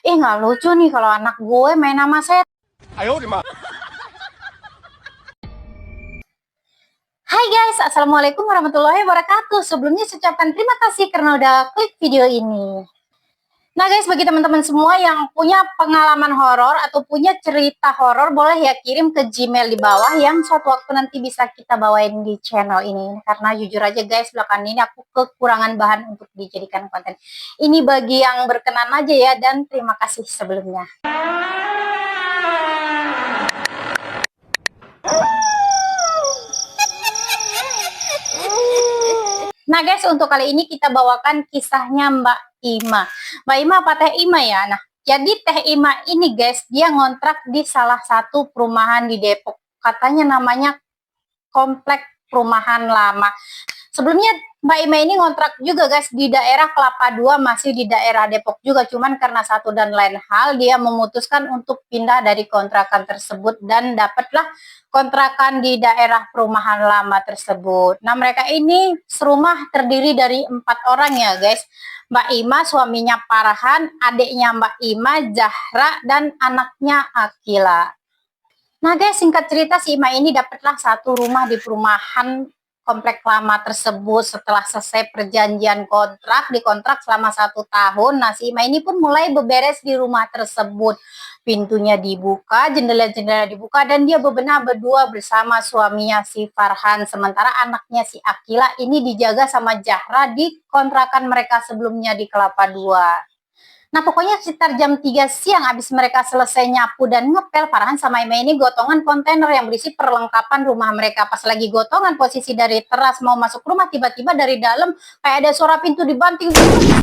Nggak lucu nih kalau anak gue main sama saya. Hai guys, Assalamualaikum warahmatullahi wabarakatuh. Sebelumnya saya ucapkan terima kasih karena udah klik video ini. Nah guys, bagi teman-teman semua yang punya pengalaman horor atau punya cerita horor, boleh ya kirim ke Gmail di bawah yang suatu waktu nanti bisa kita bawain di channel ini. Karena jujur aja guys, belakangan ini aku kekurangan bahan untuk dijadikan konten. Ini bagi yang berkenan aja ya, dan terima kasih sebelumnya. Nah guys, untuk kali ini kita bawakan kisahnya Mbak Ima. Mbak Ima apa Teh Ima ya? Nah, jadi Teh Ima ini guys, dia ngontrak di salah satu perumahan di Depok. Katanya namanya Komplek Perumahan Lama. Sebelumnya Mbak Ima ini ngontrak juga guys di daerah Kelapa II, masih di daerah Depok juga. Cuman karena satu dan lain hal, dia memutuskan untuk pindah dari kontrakan tersebut dan dapatlah kontrakan di daerah perumahan lama tersebut. Nah, mereka ini serumah terdiri dari 4 orang ya guys. Mbak Ima, suaminya Farhan, adiknya Mbak Ima, Zahra, dan anaknya Akila. Nah guys, singkat cerita si Ima ini dapatlah satu rumah di perumahan komplek lama tersebut. Setelah selesai perjanjian kontrak, dikontrak selama 1 tahun. Nah si Ima ini pun mulai beberes di rumah tersebut. Pintunya dibuka, jendela-jendela dibuka, dan dia bebenah berdua bersama suaminya si Farhan. Sementara anaknya si Akila ini dijaga sama Zahra di kontrakan mereka sebelumnya di Kelapa II. Nah pokoknya sekitar jam 3 siang habis mereka selesai nyapu dan ngepel, Farhan sama Ima ini gotongan kontainer yang berisi perlengkapan rumah mereka. Pas lagi gotongan, posisi dari teras mau masuk rumah, tiba-tiba dari dalam kayak ada suara pintu dibanting.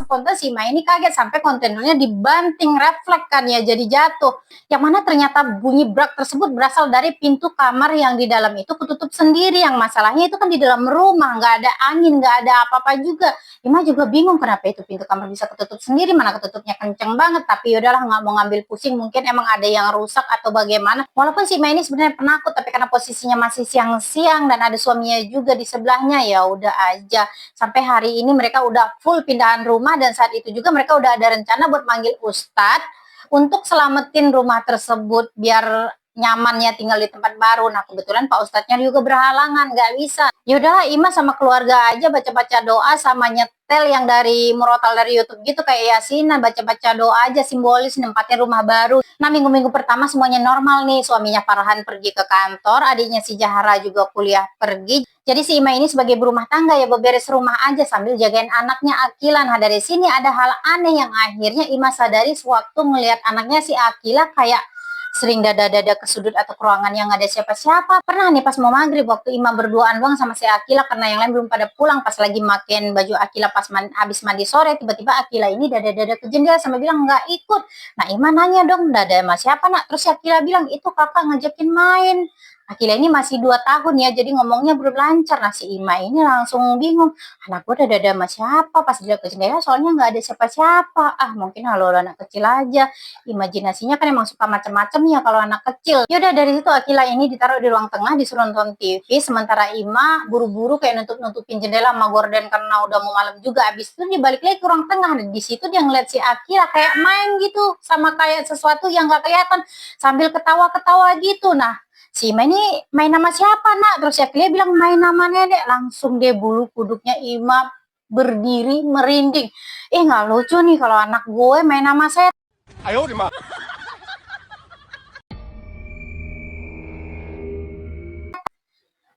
Spontan si Ima ini kaget sampai kontainernya dibanting, refleks kan ya, jadi jatuh. Yang mana ternyata bunyi brak tersebut berasal dari pintu kamar yang di dalam itu ketutup sendiri. Yang masalahnya itu kan di dalam rumah, nggak ada angin, nggak ada apa-apa juga. Ima juga bingung kenapa itu pintu kamar bisa ketutup sendiri, mana ketutupnya kenceng banget. Tapi yaudahlah, nggak mau ngambil pusing, mungkin emang ada yang rusak atau bagaimana. Walaupun si Ima ini sebenarnya penakut, tapi karena posisinya masih siang-siang dan ada suaminya juga di sebelahnya, ya udah aja. Sampai hari ini mereka udah full pindahan rumah, dan saat itu juga mereka udah ada rencana buat manggil ustadz untuk selamatin rumah tersebut biar nyamannya tinggal di tempat baru. Nah kebetulan Pak Ustadznya juga berhalangan, nggak bisa. Yaudah, Ima sama keluarga aja baca-baca doa sama nyetel yang dari murotal dari YouTube gitu kayak yasinan, baca-baca doa aja simbolis nempatin rumah baru. Nah minggu-minggu pertama semuanya normal nih. Suaminya Farhan pergi ke kantor, adiknya si Zahra juga kuliah pergi. Jadi si Ima ini sebagai berumah tangga ya beberes rumah aja sambil jagain anaknya Akila. Nah dari sini ada hal aneh yang akhirnya Ima sadari sewaktu melihat anaknya si Akila kayak sering dada-dada ke sudut atau ke ruangan yang ada siapa-siapa. Pernah nih pas mau maghrib waktu Ima berduaan doang sama si Akila karena yang lain belum pada pulang, pas lagi makin baju Akila pas habis mandi sore, tiba-tiba Akila ini dada-dada ke jendela sama bilang nggak ikut. Nah Ima nanya dong, dada sama siapa nak? Terus si Akila bilang itu kakak ngajakin main. Akila ini masih 2 tahun ya, jadi ngomongnya belum lancar. Nah si Ima ini langsung bingung, anak gue dada sama siapa? Pas dilihat ke jendela soalnya nggak ada siapa-siapa. Ah mungkin halo anak kecil aja. Imajinasinya kan emang suka macam-macam ya kalau anak kecil. Yaudah dari situ Akila ini ditaruh di ruang tengah disuruh nonton TV, sementara Ima buru-buru kayak nutupin jendela sama gorden karena udah mau malam juga. Abis itu dia balik lagi ke ruang tengah, dan di situ dia ngeliat si Akila kayak main gitu sama kayak sesuatu yang gak kelihatan sambil ketawa-ketawa gitu. Nah si Ima ini main nama siapa nak? Terus si Akila bilang main nama nenek. Langsung deh bulu kuduknya Ima berdiri merinding. Nggak lucu nih kalau anak gue main nama saya.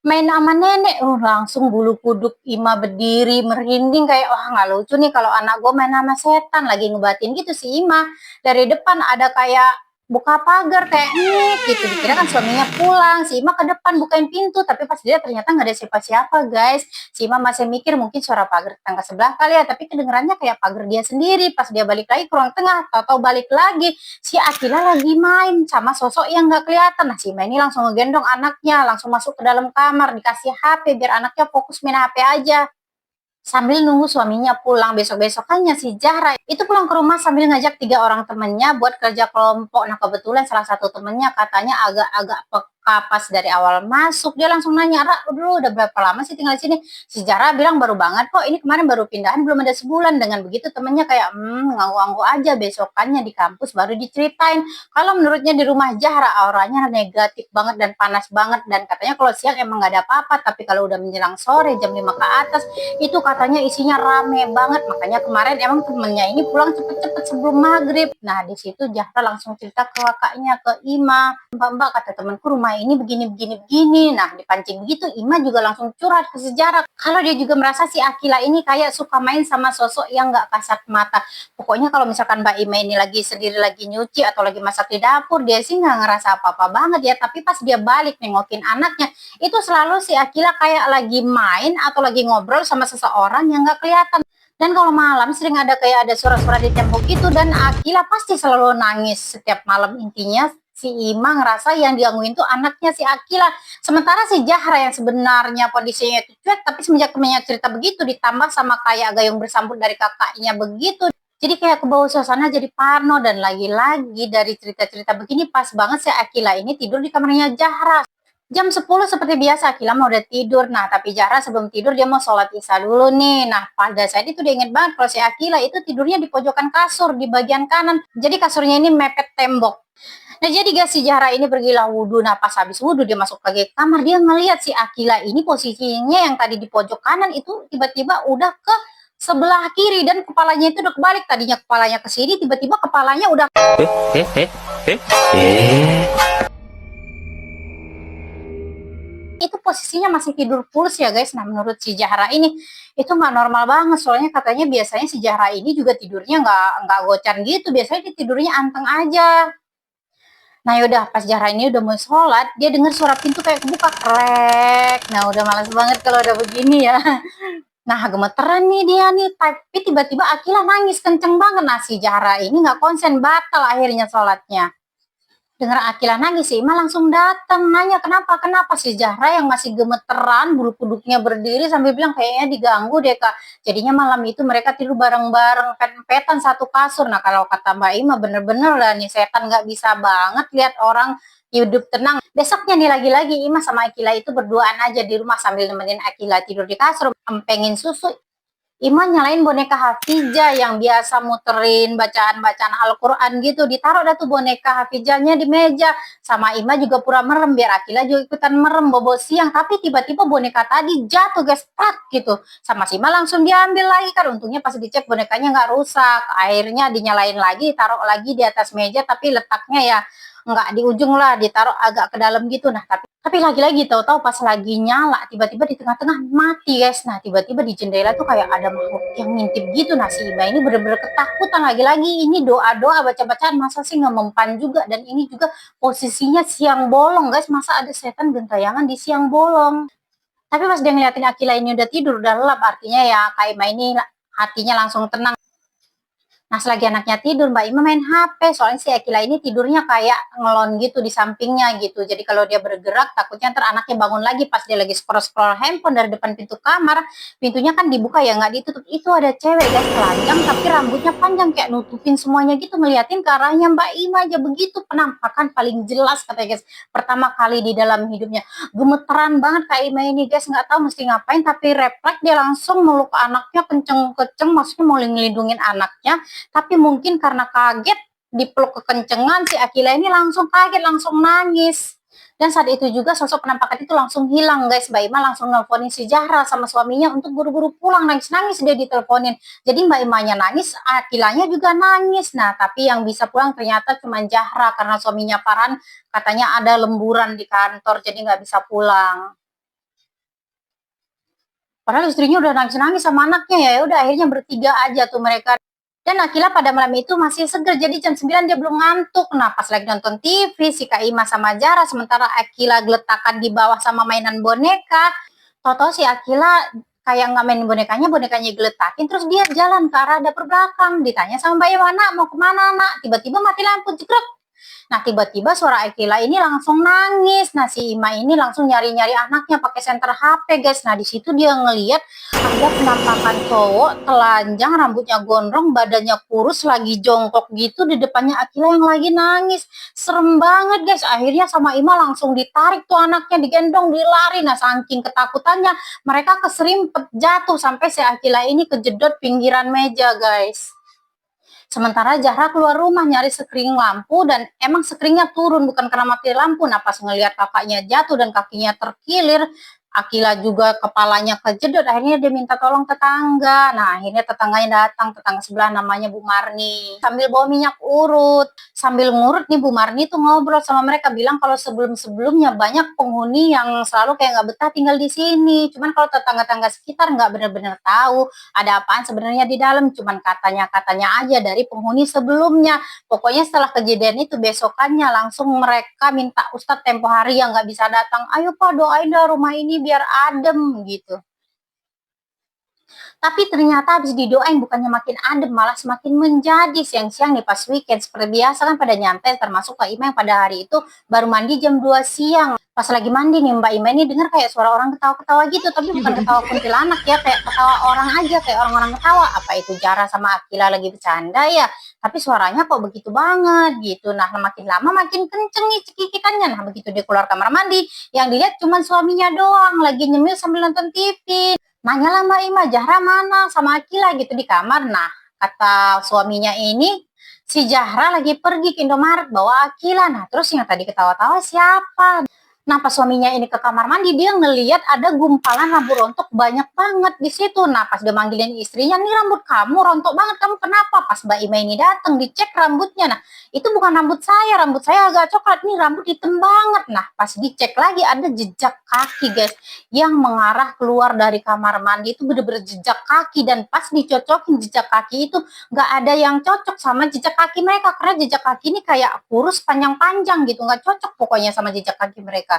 Main sama nenek, langsung bulu kuduk Ima berdiri merinding kayak wah nggak lucu nih kalau anak gue main sama setan, lagi ngebatin gitu si Ima. Dari depan ada kayak buka pagar kayak gitu, dikira kan suaminya pulang. Si Ima ke depan bukain pintu, tapi pas dia ternyata nggak ada siapa-siapa guys. Si Ima masih mikir mungkin suara pagar tetangga sebelah kali ya, tapi kedengerannya kayak pagar dia sendiri. Pas dia balik lagi ke ruang tengah, tahu-tahu balik lagi si Akila lagi main sama sosok yang nggak kelihatan. Nah si Ima ini langsung ngegendong anaknya, langsung masuk ke dalam kamar, dikasih HP biar anaknya fokus main HP aja sambil nunggu suaminya pulang. Besok-besokannya si Zahra itu pulang ke rumah sambil ngajak 3 orang temennya buat kerja kelompok. Nah kebetulan salah satu temennya katanya agak-agak peka Kak. Pas dari awal masuk dia langsung nanya, "Ra, dulu udah berapa lama sih tinggal di sini?" Si Zahra bilang, "Baru banget kok, ini kemarin baru pindahan belum ada sebulan." Dengan begitu temennya kayak, nganggu-nganggu aja, besokannya di kampus baru diceritain. Kalau menurutnya di rumah Zahra auranya negatif banget dan panas banget, dan katanya kalau siang emang gak ada apa-apa, tapi kalau udah menjelang sore jam 5 ke atas itu katanya isinya rame banget. Makanya kemarin emang temennya ini pulang cepet-cepet sebelum maghrib. Nah di situ Zahra langsung cerita ke kakaknya, ke Ima, "Mbak, kata temanku rumah ini begini. Nah dipancing begitu Ima juga langsung curhat ke sejarah kalau dia juga merasa si Akila ini kayak suka main sama sosok yang gak kasat mata. Pokoknya kalau misalkan Mbak Ima ini lagi sendiri lagi nyuci atau lagi masak di dapur, dia sih nggak ngerasa apa-apa banget ya, tapi pas dia balik nengokin anaknya itu selalu si Akila kayak lagi main atau lagi ngobrol sama seseorang yang nggak kelihatan. Dan kalau malam sering ada kayak ada suara-suara di tembok itu, dan Akila pasti selalu nangis setiap malam. Intinya si Ima ngerasa yang digangguin tuh anaknya si Akila. Sementara si Zahra yang sebenarnya kondisinya itu cuek, tapi semenjak temennya cerita begitu ditambah sama kayak gayung bersambut dari kakaknya begitu, jadi kayak kebawa suasana jadi parno. Dan lagi-lagi dari cerita-cerita begini pas banget si Akila ini tidur di kamarnya Zahra. Jam 10 seperti biasa Akila mau udah tidur. Nah tapi Zahra sebelum tidur dia mau sholat isya dulu nih. Nah pada saat itu dia inget banget kalau si Akila itu tidurnya di pojokan kasur di bagian kanan. Jadi kasurnya ini mepet tembok. Nah jadi guys si Zahra ini pergilah wudhu. Nah pas habis wudhu dia masuk lagi ke kamar, dia ngelihat si Akila ini posisinya yang tadi di pojok kanan itu tiba-tiba udah ke sebelah kiri, dan kepalanya itu udah kebalik. Tadinya kepalanya ke sini, tiba-tiba kepalanya udah itu posisinya masih tidur pulas ya guys. Nah menurut si Zahra ini itu nggak normal banget, soalnya katanya biasanya si Zahra ini juga tidurnya nggak gocan gitu, biasanya dia tidurnya anteng aja. Nah yaudah pas Zahra ini udah mau sholat, dia dengar suara pintu kayak kebuka krek. Nah udah males banget kalau udah begini ya. Nah gemeteran nih dia nih, tapi tiba-tiba Akila nangis kenceng banget. Nah si Zahra ini nggak konsen, batal akhirnya sholatnya. Dengar Akila nangis sih, Ima langsung datang nanya kenapa si Zahra yang masih gemeteran, bulu kuduknya berdiri sambil bilang kayaknya diganggu deh Kak. Jadinya malam itu mereka tidur bareng-bareng, pet-petan satu kasur. Nah kalau kata Mbak Ima bener-bener lah nih, setan nggak bisa banget lihat orang hidup tenang. Besoknya nih lagi-lagi Ima sama Akila itu berduaan aja di rumah sambil nemenin Akila tidur di kasur, empengin susu. Ima nyalain boneka Hafijah yang biasa muterin bacaan-bacaan Al-Quran gitu. Ditaruh dah tuh boneka Hafijahnya di meja. Sama Ima juga pura merem, biar Akila juga ikutan merem bobo siang. Tapi tiba-tiba boneka tadi jatuh guys, prak gitu. Sama si Ima langsung diambil lagi kan. Untungnya pas dicek bonekanya nggak rusak. Akhirnya dinyalain lagi, taruh lagi di atas meja. Tapi letaknya ya nggak di ujung lah, ditaruh agak ke dalam gitu. Nah tapi lagi-lagi tahu-tahu pas lagi nyala tiba-tiba di tengah-tengah mati guys. Nah tiba-tiba di jendela tuh kayak ada makhluk yang ngintip gitu. Nah si Iba ini bener-bener ketakutan. Lagi-lagi ini doa-doa baca-bacaan, masa sih nggak mempan juga. Dan ini juga posisinya siang bolong guys, masa ada setan gentayangan di siang bolong. Tapi pas dia ngeliatin Akila ini udah tidur, udah lelap, artinya ya Kak Ima ini hatinya langsung tenang. Nah selagi anaknya tidur Mbak Ima main HP, soalnya si Akila ini tidurnya kayak ngelon gitu di sampingnya gitu. Jadi kalau dia bergerak takutnya ntar anaknya bangun lagi pas dia lagi scroll-scroll handphone dari depan pintu kamar. Pintunya kan dibuka ya nggak ditutup. Itu ada cewek guys telanjang tapi rambutnya panjang kayak nutupin semuanya gitu, ngeliatin ke arahnya Mbak Ima aja. Begitu penampakan paling jelas katanya guys. Pertama kali di dalam hidupnya. Gemeteran banget Kak Ima ini guys, nggak tahu mesti ngapain, tapi refleks dia langsung meluk anaknya kenceng-kenceng, maksudnya mau ngelindungin anaknya. Tapi mungkin karena kaget dipeluk kekencengan, si Akila ini langsung kaget, langsung nangis. Dan saat itu juga sosok penampakan itu langsung hilang guys. Mbak Ima langsung nelponin si Zahra sama suaminya untuk buru-buru pulang. Nangis-nangis dia diteleponin. Jadi Mbak Imanya nangis, Akilanya juga nangis. Nah tapi yang bisa pulang ternyata cuma Zahra karena suaminya Farhan katanya ada lemburan di kantor, jadi nggak bisa pulang. Padahal istrinya udah nangis-nangis sama anaknya ya. Udah akhirnya bertiga aja tuh mereka. Dan Akila pada malam itu masih seger, jadi jam 9 dia belum ngantuk. Nah pas lagi nonton TV si Kak Ima sama Zahra, sementara Akila geletakan di bawah sama mainan boneka. Tau-tau si Akila kayak nggak main bonekanya geletakin, terus dia jalan ke arah dapur belakang. Ditanya sama Mbak Ima, "Nak mau kemana nak?" Tiba-tiba mati lampu, jegrek. Nah, tiba-tiba suara Akila ini langsung nangis. Nah, si Ima ini langsung nyari-nyari anaknya pakai senter HP, guys. Nah, di situ dia ngeliat ada penampakan cowok telanjang, rambutnya gondrong, badannya kurus, lagi jongkok gitu di depannya Akila yang lagi nangis. Serem banget, guys. Akhirnya sama Ima langsung ditarik tuh anaknya, digendong, dilari. Nah, saking ketakutannya mereka keserimpet jatuh sampai si Akila ini kejedot pinggiran meja, guys. Sementara Zahra keluar rumah nyari sekring lampu dan emang sekringnya turun bukan karena mati lampu. Nah, pas ngelihat kakaknya jatuh dan kakinya terkilir, Akila juga kepalanya kejedot, akhirnya dia minta tolong tetangga. Nah, akhirnya tetangganya datang, tetangga sebelah namanya Bu Marni. Sambil bawa minyak urut, sambil ngurut nih Bu Marni tuh ngobrol sama mereka, bilang kalau sebelum-sebelumnya banyak penghuni yang selalu kayak nggak betah tinggal di sini. Cuman kalau tetangga-tetangga sekitar nggak benar-benar tahu ada apaan sebenarnya di dalam, cuman katanya-katanya aja dari penghuni sebelumnya. Pokoknya setelah kejadian itu besokannya langsung mereka minta Ustadz tempo hari yang nggak bisa datang, ayo Pak doain dah rumah ini biar adem gitu. Tapi ternyata habis didoain bukannya makin adem, malah semakin menjadi. Siang-siang nih pas weekend seperti biasa kan pada nyantai, termasuk Kak Ima yang pada hari itu baru mandi jam 2 siang. Pas lagi mandi nih Mbak Ima ini dengar kayak suara orang ketawa-ketawa gitu, tapi bukan ketawa kuntilanak ya, kayak ketawa orang aja, kayak orang-orang ketawa. Apa itu Zahra sama Akila lagi bercanda ya? Tapi suaranya kok begitu banget gitu. Nah, makin lama makin kenceng nih cekikikannya. Nah, begitu dia keluar kamar mandi, yang dilihat cuma suaminya doang lagi nyemil sambil nonton TV. Nanyalah Mbak Ima, Zahra mana sama Akila gitu di kamar. Nah, kata suaminya ini, si Zahra lagi pergi ke Indomaret bawa Akila. Nah, terus yang tadi ketawa-tawa siapa? Nah, pas suaminya ini ke kamar mandi, dia ngeliat ada gumpalan rambut rontok banyak banget di situ. Nah, pas dia manggilin istrinya, nih rambut kamu rontok banget, kamu kenapa? Pas Mbak Ima ini datang, dicek rambutnya. Nah, itu bukan rambut saya agak coklat, nih rambut hitam banget. Nah, pas dicek lagi ada jejak kaki, guys, yang mengarah keluar dari kamar mandi. Itu bener-bener jejak kaki, dan pas dicocokin jejak kaki itu nggak ada yang cocok sama jejak kaki mereka, karena jejak kaki ini kayak kurus panjang-panjang gitu, nggak cocok pokoknya sama jejak kaki mereka.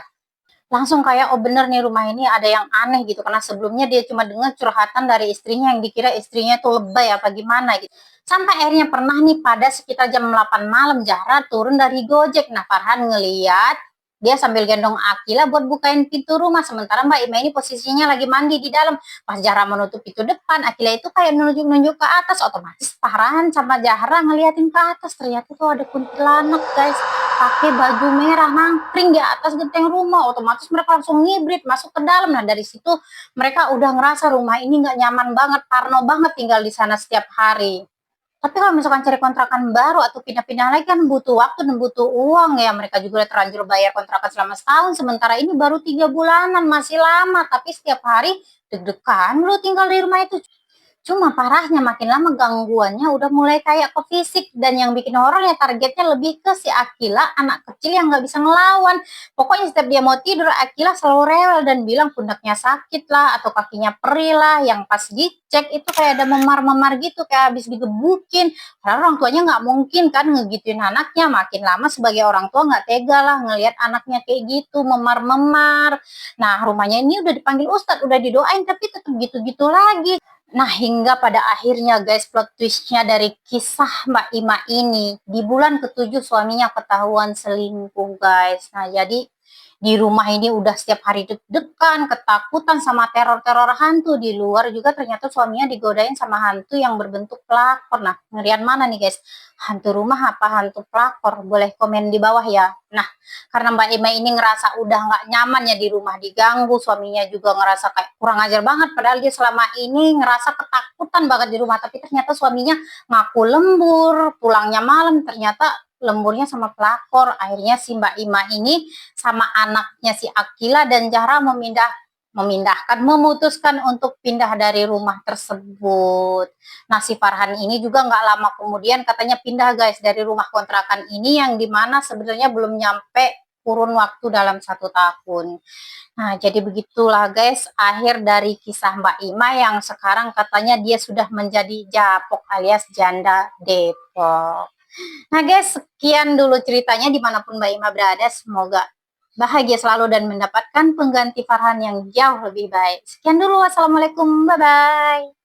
Langsung kayak, oh bener nih rumah ini ada yang aneh gitu, karena sebelumnya dia cuma dengar curhatan dari istrinya yang dikira istrinya tuh lebay apa gimana gitu. Sampai akhirnya pernah nih pada sekitar jam 8 malam Zahra turun dari Gojek. Nah, Farhan ngeliat dia sambil gendong Akila buat bukain pintu rumah, sementara Mbak Ima ini posisinya lagi mandi di dalam. Pas Zahra menutup pintu depan, Akila itu kayak nunjuk-nunjuk ke atas. Otomatis Farhan sama Zahra ngeliatin ke atas, ternyata tuh ada kuntilanak, guys, pakai baju merah nangkring di atas genteng rumah. Otomatis mereka langsung ngibrit masuk ke dalam. Nah, dari situ mereka udah ngerasa rumah ini nggak nyaman banget, parno banget tinggal di sana setiap hari. Tapi kalau misalkan cari kontrakan baru atau pindah-pindah lagi kan butuh waktu dan butuh uang ya. Mereka juga udah terlanjur bayar kontrakan selama setahun, sementara ini baru 3 bulanan, masih lama. Tapi setiap hari deg-degan lu tinggal di rumah itu. Cuma parahnya makin lama gangguannya udah mulai kayak ke fisik, dan yang bikin horor ya targetnya lebih ke si Akila, anak kecil yang nggak bisa ngelawan. Pokoknya setiap dia mau tidur, Akila selalu rewel dan bilang pundaknya sakit lah atau kakinya perih lah. Yang pas dicek itu kayak ada memar-memar gitu, kayak habis digebukin. Karena orang tuanya nggak mungkin kan ngegituin anaknya. Makin lama sebagai orang tua nggak tega lah ngelihat anaknya kayak gitu memar-memar. Nah, rumahnya ini udah dipanggil Ustadz, udah didoain, tapi tetap gitu-gitu lagi. Nah, hingga pada akhirnya guys, plot twistnya dari kisah Mbak Ima ini, di bulan ke-7 suaminya ketahuan selingkuh, guys. Nah, jadi di rumah ini udah setiap hari deg-degan, ketakutan sama teror-teror hantu. Di luar juga ternyata suaminya digodain sama hantu yang berbentuk pelakor. Nah, ngerian mana nih guys? Hantu rumah apa hantu pelakor? Boleh komen di bawah ya. Nah, karena Mbak Ima ini ngerasa udah nggak nyaman ya di rumah, diganggu, suaminya juga ngerasa kayak kurang ajar banget, padahal dia selama ini ngerasa ketakutan banget di rumah. Tapi ternyata suaminya ngaku lembur, pulangnya malam, ternyata lemburnya sama pelakor. Akhirnya si Mbak Ima ini sama anaknya si Akila dan Zahra memutuskan untuk pindah dari rumah tersebut. Nah, si Farhan ini juga nggak lama kemudian katanya pindah guys dari rumah kontrakan ini, yang dimana sebenarnya belum nyampe kurun waktu dalam 1 tahun. Nah, jadi begitulah guys akhir dari kisah Mbak Ima yang sekarang katanya dia sudah menjadi japok alias janda Depok. Nah guys, sekian dulu ceritanya dimanapun Mbak Ima berada. Semoga bahagia selalu dan mendapatkan pengganti Farhan yang jauh lebih baik. Sekian dulu, wassalamualaikum, bye-bye.